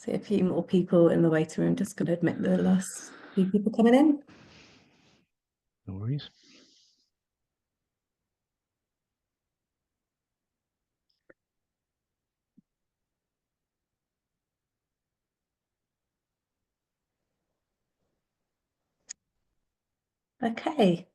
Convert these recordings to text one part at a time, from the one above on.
See a few more people in the waiting room. Just going to admit the last few people coming in. No worries. Okay.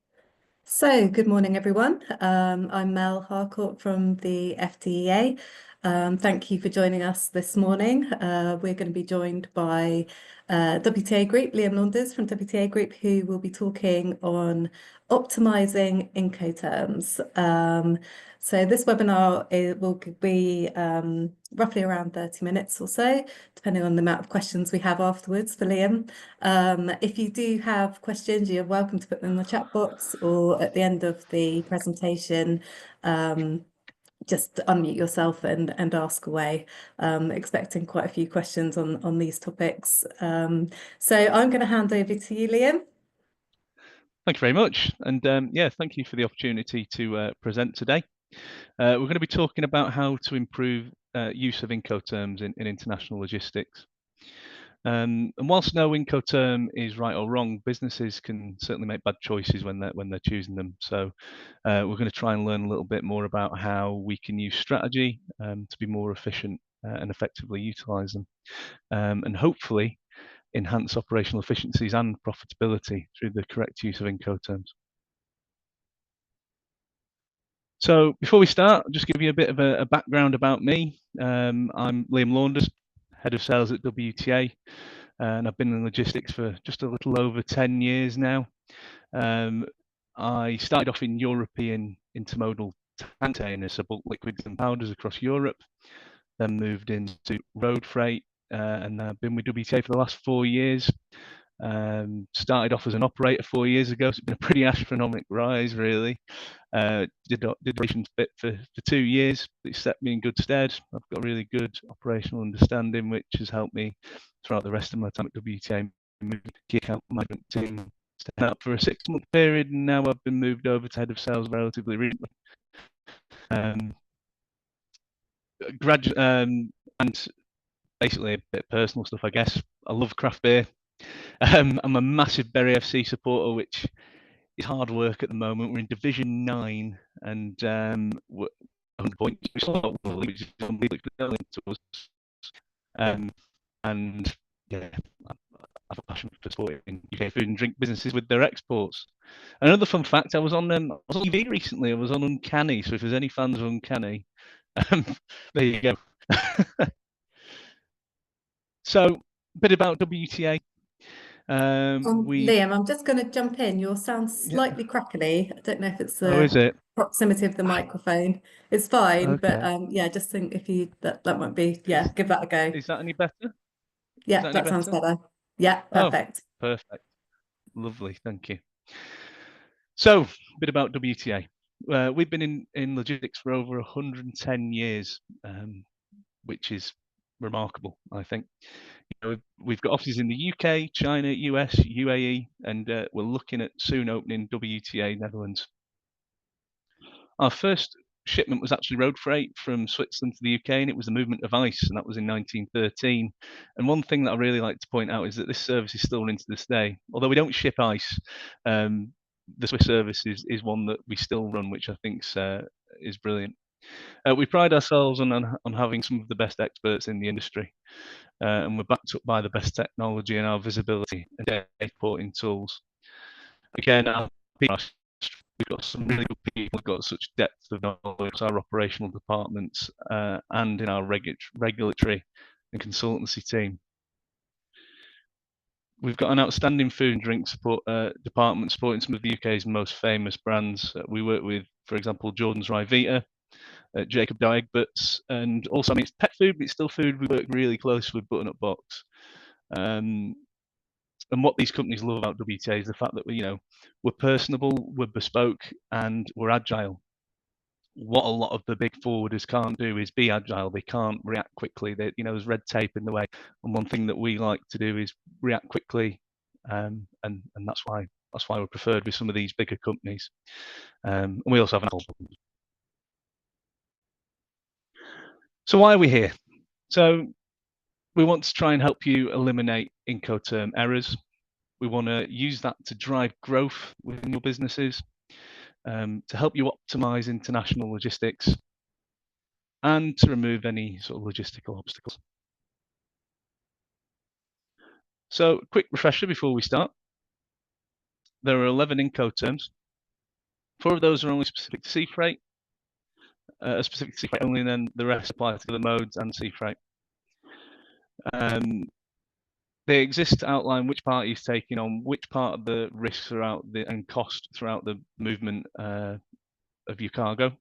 So, good morning, everyone. I'm Mel Harcourt from the FDEA. Thank you for joining us this morning. We're going to be joined by WTA Group, Liam Launders from WTA Group, who will be talking on optimizing Incoterms. So this webinar will be roughly around 30 minutes or so, depending on the amount of questions we have afterwards for Liam. If you do have questions, you're welcome to put them in the chat box, or at the end of the presentation, just unmute yourself and ask away. Expecting quite a few questions on these topics. So I'm going to hand over to you, Liam. Thank you very much. And yeah, thank you for the opportunity to present today. We're going to be talking about how to improve use of Incoterms in international logistics. And whilst no Incoterm is right or wrong, businesses can certainly make bad choices when they're choosing them. So we're going to try and learn a little bit more about how we can use strategy to be more efficient and effectively utilise them, and hopefully enhance operational efficiencies and profitability through the correct use of Incoterms. So before we start, I'll just give you a bit of a background about me. I'm Liam Launders, Head of Sales at WTA, and I've been in logistics for just a little over 10 years now. I started off in European intermodal tank containers, so bulk liquids and powders across Europe, then moved into road freight, and I've been with WTA for the last 4 years. Started off as an operator 4 years ago, so it's been a pretty astronomical rise, really. Did operations bit for 2 years. It set me in good stead. I've got really good operational understanding, which has helped me throughout the rest of my time at WTA. Key account management team, staying up for a 6-month period, and now I've been moved over to head of sales relatively recently. And basically a bit of personal stuff, I guess. I love craft beer. I'm a massive Bury FC supporter, which is hard work at the moment. We're in Division 9 and we're 100 points, which is unbelievably to us. And yeah, I have a passion for supporting UK food and drink businesses with their exports. Another fun fact: I was on TV recently. I was on Uncanny. So if there's any fans of Uncanny, there you go. So a bit about WTA. Liam, I'm just going to jump in. Your sound slightly crackly. I don't know if it's the is it? proximity of the microphone. It's fine, Okay. but yeah, just think if you that might be, yeah, give that a go. Is that any better? Yeah, that sounds better. Yeah, perfect. Oh, perfect. Lovely, thank you. So, a bit about WTA. We've been in logistics for over 110 years, which is remarkable, I think. We've got offices in the UK, China, US, UAE, and we're looking at soon opening WTA Netherlands. Our first shipment was actually road freight from Switzerland to the UK, and it was the movement of ice, and that was in 1913. And one thing that I really like to point out is that this service is still running to this day. Although we don't ship ice, the Swiss service is one that we still run, which I think is brilliant. We pride ourselves on having some of the best experts in the industry, and we're backed up by the best technology and our visibility and data reporting tools. Again, we've got some really good people. We've got such depth of knowledge, our operational departments, and in our regulatory and consultancy team. We've got an outstanding food and drink support department supporting some of the UK's most famous brands. We work with, for example, Jordan's Ryvita, Jacob Egberts, and also, I mean, it's pet food, but it's still food. We work really close with Button Up Box. And what these companies love about WTA is the fact that we're personable, we're bespoke, and we're agile. What a lot of the big forwarders can't do is be agile. They can't react quickly. There's red tape in the way. And one thing that we like to do is react quickly, and that's why we're preferred with some of these bigger companies. And we also have an alcohol. So why are we here? So We want to try and help you eliminate Incoterm errors. We want to use that to drive growth within your businesses, to help you optimize international logistics, and to remove any sort of logistical obstacles. So, a quick refresher before we start. There are 11 Incoterms. 4 of those are only specific to sea freight, specific to sea freight only, and then the rest apply to the modes and sea freight. They exist to outline which party is taking on which part of the risk throughout and cost throughout the movement of your cargo.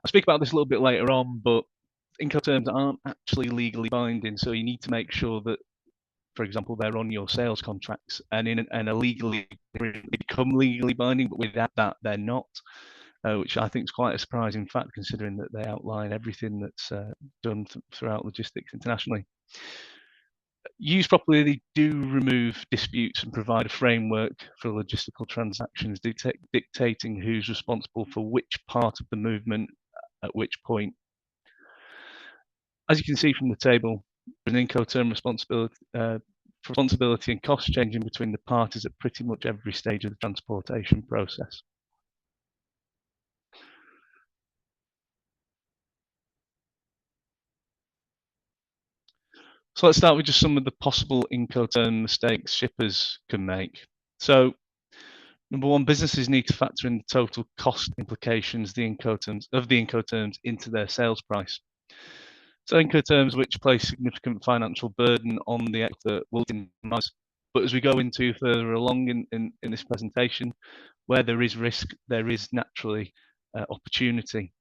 I'll speak about this a little bit later on, but Incoterms aren't actually legally binding, so you need to make sure that, for example, they're on your sales contracts and are legally become legally binding, but without that, they're not, which I think is quite a surprising fact, considering that they outline everything that's done throughout logistics internationally. Used properly, they do remove disputes and provide a framework for logistical transactions, dictating who's responsible for which part of the movement at which point. As you can see from the table, an Incoterm responsibility and cost changing between the parties at pretty much every stage of the transportation process. So let's start with just some of the possible Incoterm mistakes shippers can make. So, number one, businesses need to factor in the total cost implications of the Incoterms into their sales price. So Incoterms which place significant financial burden on the expert will minimize. But as we go into further along in this presentation, where there is risk, there is naturally opportunity.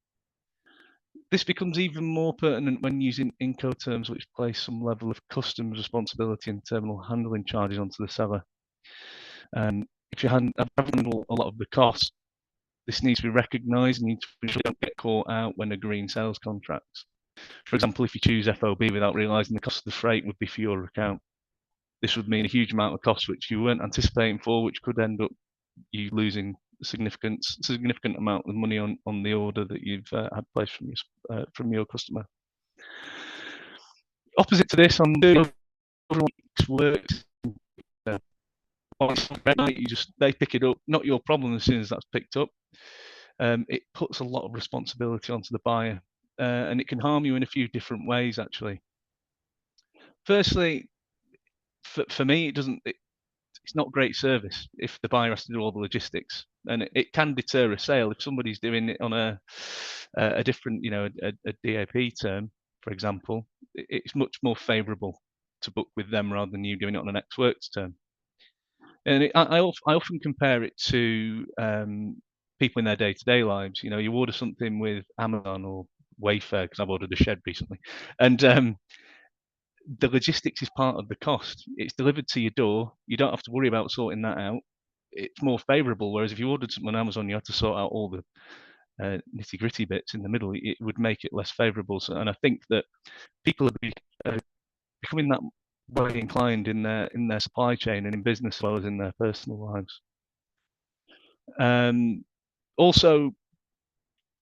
This becomes even more pertinent when using Incoterms which place some level of customs responsibility and terminal handling charges onto the seller. If you handle a lot of the costs, this needs to be recognised and you need to ensure you don't get caught out when agreeing sales contracts. For example, if you choose FOB without realising the cost of the freight would be for your account. This would mean a huge amount of costs which you weren't anticipating for, which could end up you losing significant amount of money on the order that you've had placed from your customer. Opposite to this, on the works, they pick it up, not your problem as soon as that's picked up. It puts a lot of responsibility onto the buyer, and it can harm you in a few different ways actually. Firstly, for me, it's not great service if the buyer has to do all the logistics, and it can deter a sale if somebody's doing it on a different, a DAP term, for example. It's much more favourable to book with them rather than you doing it on an Ex Works term. And I often compare it to people in their day-to-day lives. You order something with Amazon or Wayfair, because I've ordered a shed recently, and the logistics is part of the cost. It's delivered to your door. You don't have to worry about sorting that out. It's more favourable. Whereas if you ordered something on Amazon, you have to sort out all the nitty-gritty bits in the middle. It would make it less favourable. So, and I think that people are becoming that way inclined in their supply chain and in business as well as in their personal lives. Also,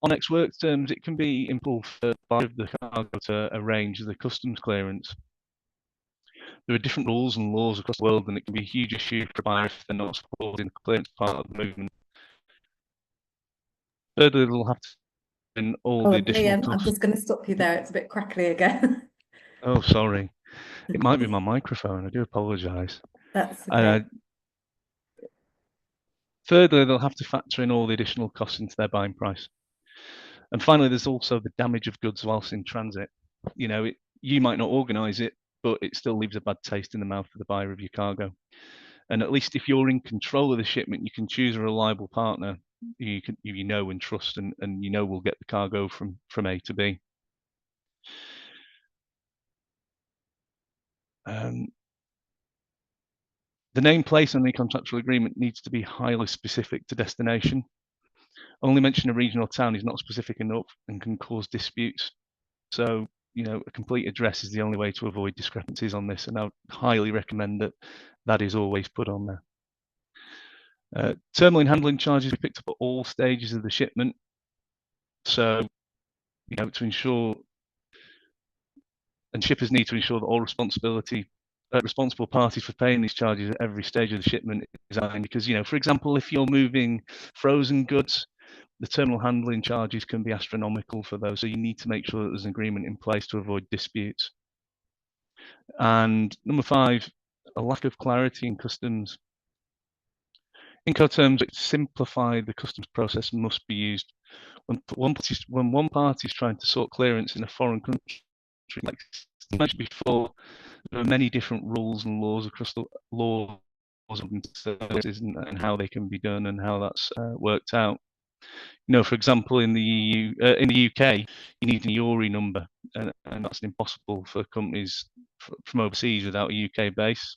on Ex Works terms, it can be impossible for the cargo to arrange the customs clearance. There are different rules and laws across the world, and it can be a huge issue for buyers if they're not supporting the clearance part of the movement. Thirdly, they'll have to in all the additional Liam, I'm just going to stop you there. It's a bit crackly again. Oh, sorry. It might be my microphone. I do apologise. That's okay. Thirdly, they'll have to factor in all the additional costs into their buying price. And finally, there's also the damage of goods whilst in transit. You might not organise it, but it still leaves a bad taste in the mouth of the buyer of your cargo. And at least if you're in control of the shipment, you can choose a reliable partner you know and trust, and will get the cargo from A to B. The name place on the contractual agreement needs to be highly specific to destination. Only mention a regional town is not specific enough and can cause disputes. So, a complete address is the only way to avoid discrepancies on this, and I would highly recommend that is always put on there. Terminal and handling charges are picked up at all stages of the shipment. So, to ensure and shippers need to ensure that all responsible parties for paying these charges at every stage of the shipment is signed. Because, for example, if you're moving frozen goods, the terminal handling charges can be astronomical for those. So you need to make sure that there's an agreement in place to avoid disputes. And number 5, a lack of clarity in customs. Incoterms which simplify the customs process must be used. When one party is trying to sort clearance in a foreign country, like I mentioned before, there are many different rules and laws across the laws and services and how they can be done and how that's worked out. For example, in the UK, you need an EORI number, and that's impossible for companies from overseas without a UK base.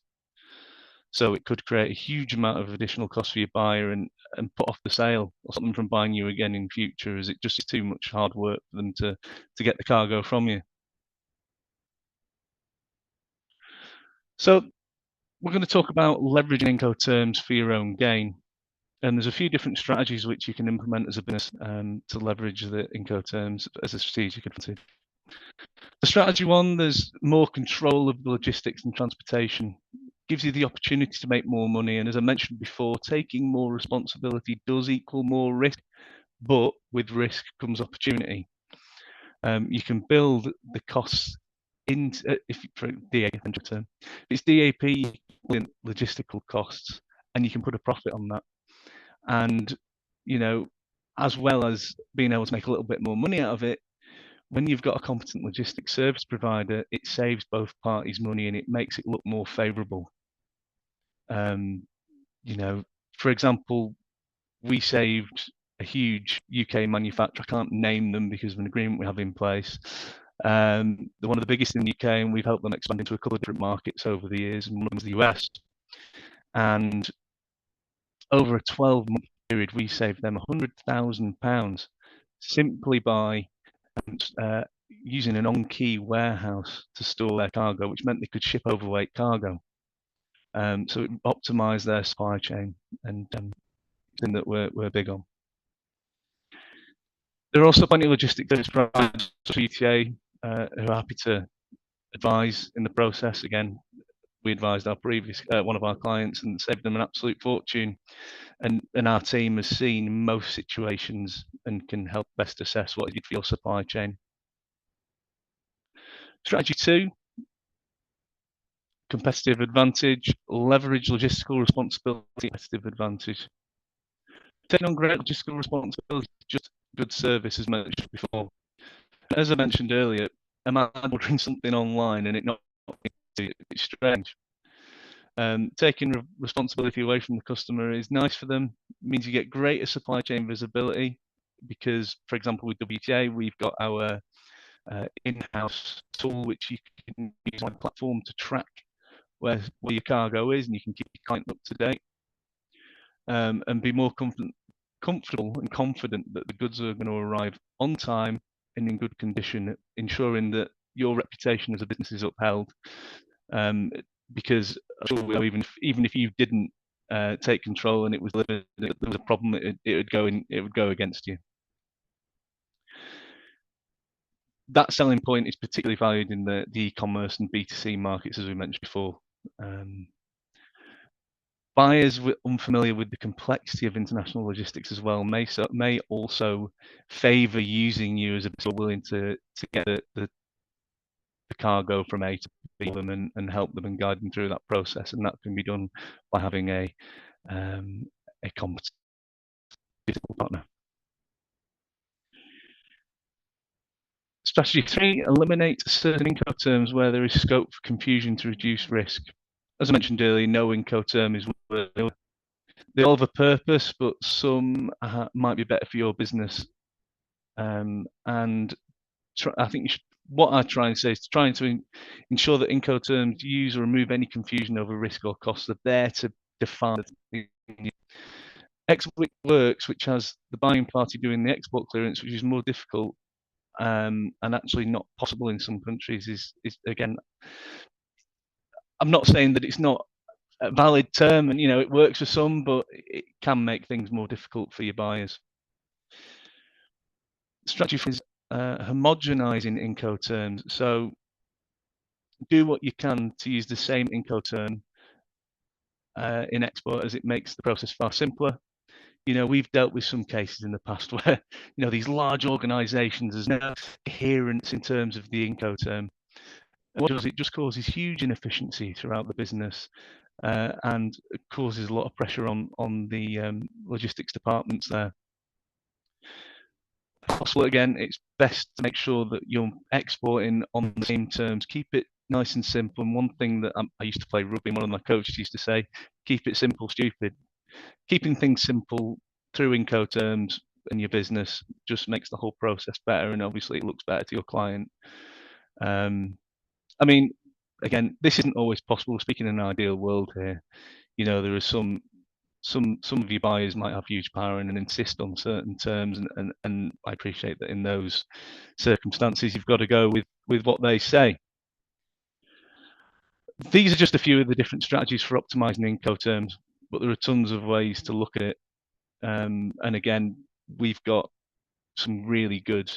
So it could create a huge amount of additional cost for your buyer and put off the sale or stop them from buying you again in future, as it just is too much hard work for them to get the cargo from you. So we're going to talk about leveraging Incoterms for your own gain. And there's a few different strategies which you can implement as a business to leverage the Incoterms as a strategic advantage. The strategy 1, there's more control of the logistics and transportation. Gives you the opportunity to make more money. And as I mentioned before, taking more responsibility does equal more risk, but with risk comes opportunity. You can build the costs into, for DAP term, it's DAP logistical costs, and you can put a profit on that. And, as well as being able to make a little bit more money out of it, when you've got a competent logistics service provider, it saves both parties money and it makes it look more favourable. For example, we saved a huge UK manufacturer. I can't name them because of an agreement we have in place. They're one of the biggest in the UK, and we've helped them expand into a couple of different markets over the years, and one of them is the US. And over a 12-month period, we saved them £100,000 simply by using an on-key warehouse to store their cargo, which meant they could ship overweight cargo. So it optimized their supply chain, and something that we're big on. There are also plenty of logistics service providers, WTA, who are happy to advise in the process. Again, we advised our previous one of our clients and saved them an absolute fortune. And our team has seen most situations and can help best assess what you need for your supply chain. Strategy 2, competitive advantage, leverage logistical responsibility, competitive advantage. Taking on great logistical responsibility, just good service, as mentioned before. As I mentioned earlier, a man ordering something online and it not it's strange. Taking responsibility away from the customer is nice for them. It means you get greater supply chain visibility because, for example, with WTA, we've got our in-house tool which you can use on a platform to track where your cargo is, and you can keep your client up to date and be more comfortable and confident that the goods are going to arrive on time and in good condition, ensuring that your reputation as a business is upheld. Because even if you didn't take control and it was delivered, there was a problem, it would go against you. That selling point is particularly valued in the e-commerce and B2C markets, as we mentioned before. Buyers unfamiliar with the complexity of international logistics as well may also favour using you as a business willing to get the cargo from A to B them and help them and guide them through that process, and that can be done by having a competent partner. Strategy 3, eliminate certain Incoterms where there is scope for confusion to reduce risk. As I mentioned earlier, no Incoterm is they all have a purpose, but some might be better for your business. And I think what I try and say is trying to ensure that Incoterms use or remove any confusion over risk or costs. They're there to define. Export works, which has the buying party doing the export clearance, which is more difficult and actually not possible in some countries. Is again, I'm not saying that it's not a valid term, and it works for some, but it can make things more difficult for your buyers. Strategy is homogenizing Incoterms. So do what you can to use the same Incoterm in export, as it makes the process far simpler. We've dealt with some cases in the past where, these large organizations, there's no coherence in terms of the Incoterm. And what it does, it just causes huge inefficiency throughout the business, and it causes a lot of pressure on the logistics departments there. If possible, again, it's best to make sure that you're exporting on the same terms. Keep it nice and simple. And one thing that I used to play rugby, and one of my coaches used to say, keep it simple, stupid. Keeping things simple through Incoterms in your business just makes the whole process better, and obviously it looks better to your client. I mean, again, this isn't always possible. Speaking in an ideal world here, there are some of your buyers might have huge power and insist on certain terms, and I appreciate that in those circumstances you've got to go with what they say. These are just a few of the different strategies for optimizing Incoterms, but there are tons of ways to look at it. And again, we've got some really good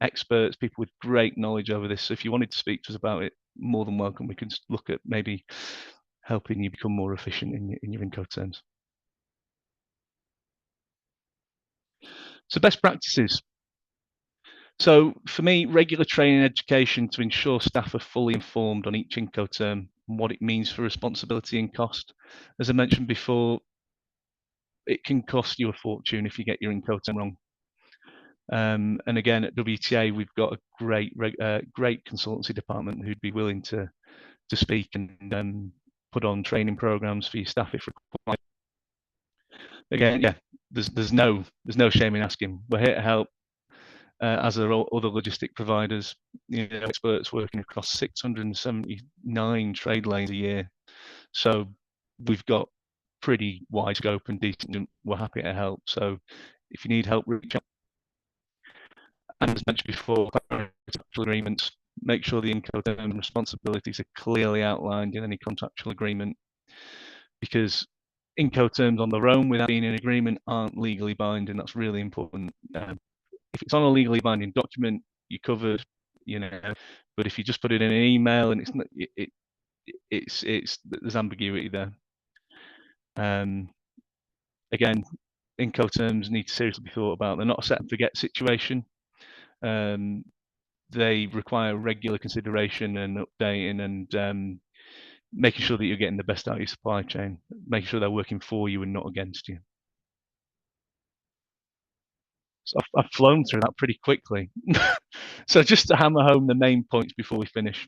experts, people with great knowledge over this. So if you wanted to speak to us about it, more than welcome. We can look at maybe helping you become more efficient in your Incoterms. So best practices. So for me, regular training and education to ensure staff are fully informed on each Incoterm and what it means for responsibility and cost. As I mentioned before, it can cost you a fortune if you get your Incoterm wrong. And again, at WTA, we've got a great consultancy department who'd be willing to speak and put on training programs for your staff if required. Again, yeah, there's no shame in asking. We're here to help, as are all other logistic providers. Experts working across 679 trade lanes a year. So we've got pretty wide scope and decent, and we're happy to help. So if you need help, reach out. And as mentioned before, contractual agreements, make sure the Incoterm responsibilities are clearly outlined in any contractual agreement, because Incoterms on their own without being in agreement aren't legally binding. That's really important. If it's on a legally binding document, you're covered, but if you just put it in an email and it's there's ambiguity there. Again, Incoterms need to seriously be thought about. They're not a set and forget situation. They require regular consideration and updating, and making sure that you're getting the best out of your supply chain, making sure they're working for you and not against you. So I've flown through that pretty quickly. So just to hammer home the main points before we finish.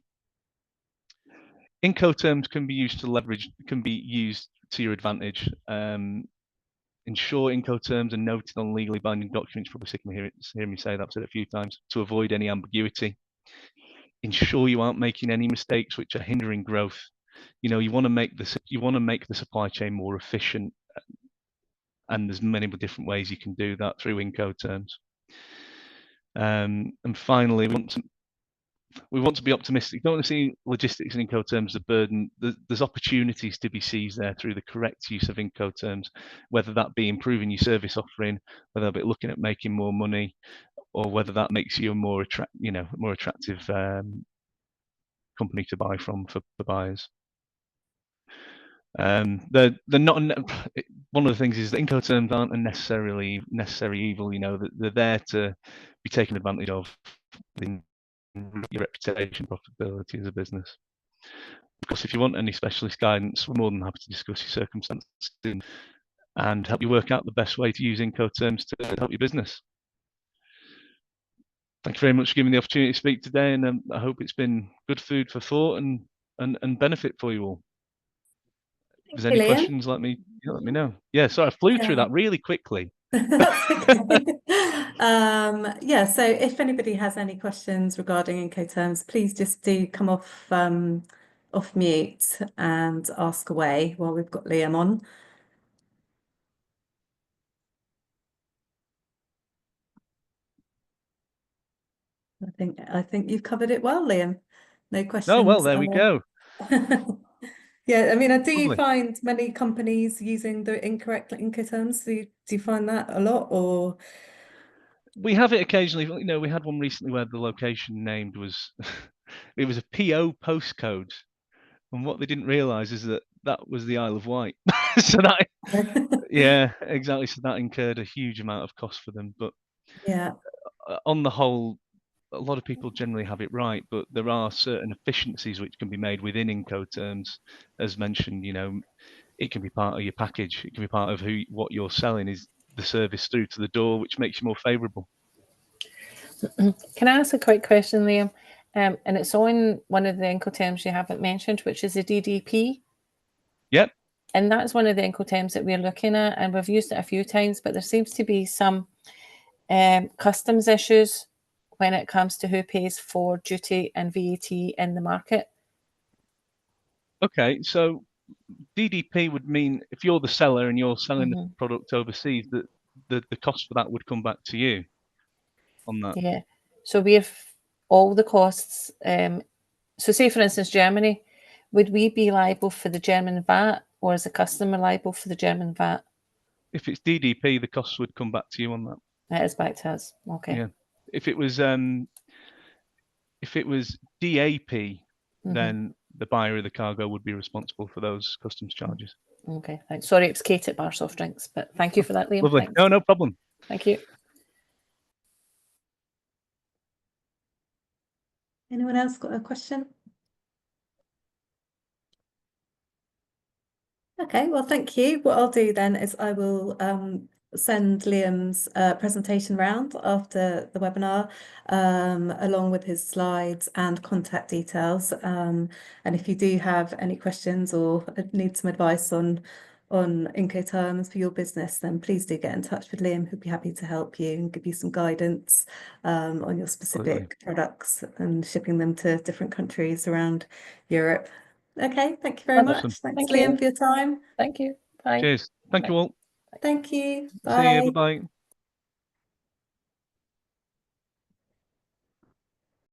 Incoterms can be used to your advantage. Ensure Incoterms are noted on legally binding documents. Probably sick of hearing me say that. I've said it a few times. To avoid any ambiguity. Ensure you aren't making any mistakes which are hindering growth. You want to make the supply chain more efficient, and there's many different ways you can do that through Incoterms. And finally, we want to be optimistic. Don't want to see logistics and Incoterms as a burden. There's opportunities to be seized there through the correct use of Incoterms, whether that be improving your service offering, whether that be looking at making more money, or whether that makes you a more attractive company to buy from for buyers. They're not. One of the things is that Incoterms aren't necessary evil. They're there to be taken advantage of in your reputation, profitability as a business. Of course, if you want any specialist guidance, we're more than happy to discuss your circumstances and help you work out the best way to use Incoterms to help your business. Thank you very much for giving me the opportunity to speak today, and I hope it's been good food for thought and benefit for you all. If there's any questions, let me know. Yeah, sorry, I flew through that really quickly. That's okay. Yeah, so if anybody has any questions regarding Incoterms, please just do come off mute and ask away while we've got Liam on. I think you've covered it well, Liam. No questions. Oh, well, there we go. Yeah, I mean, do you Lovely. find many companies using the incorrect Incoterms? Do you find that a lot, or? We have it occasionally. We had one recently where the location named was It was a PO postcode, and what they didn't realise is that that was the Isle of Wight. So that, yeah, exactly. So that incurred a huge amount of cost for them. But Yeah. on the whole, a lot of people generally have it right, but there are certain efficiencies which can be made within Incoterms, as mentioned. It can be part of your package. It can be part of what you're selling is the service through to the door, which makes you more favourable. Can I ask a quick question, Liam? And it's on one of the Incoterms you haven't mentioned, which is the DDP. Yep. And that's one of the Incoterms that we're looking at, and we've used it a few times, but there seems to be some customs issues when it comes to who pays for duty and VAT in the market. Okay, so DDP would mean if you're the seller and you're selling the product overseas, that the cost for that would come back to you on that. Yeah. So we have all the costs. So say, for instance, Germany, would we be liable for the German VAT, or is the customer liable for the German VAT? If it's DDP, the costs would come back to you on that. That is back to us. Okay. Yeah. If it was DAP, then the buyer of the cargo would be responsible for those customs charges. Okay, thanks. Sorry, it was Kate at Bar Soft Drinks, but thank you for that, Liam. Lovely. Thanks. No problem. Thank you. Anyone else got a question? Okay, well, thank you. What I'll do then is I will send Liam's presentation round after the webinar, along with his slides and contact details. And if you do have any questions or need some advice on Incoterms for your business, then please do get in touch with Liam, who'd be happy to help you and give you some guidance on your specific products and shipping them to different countries around Europe. Okay, thank you very much. Awesome. Thanks, Thank Liam, you. for your time. Thank you. Bye. Cheers. Thank you all. Thank you. See you. Bye. Bye-bye.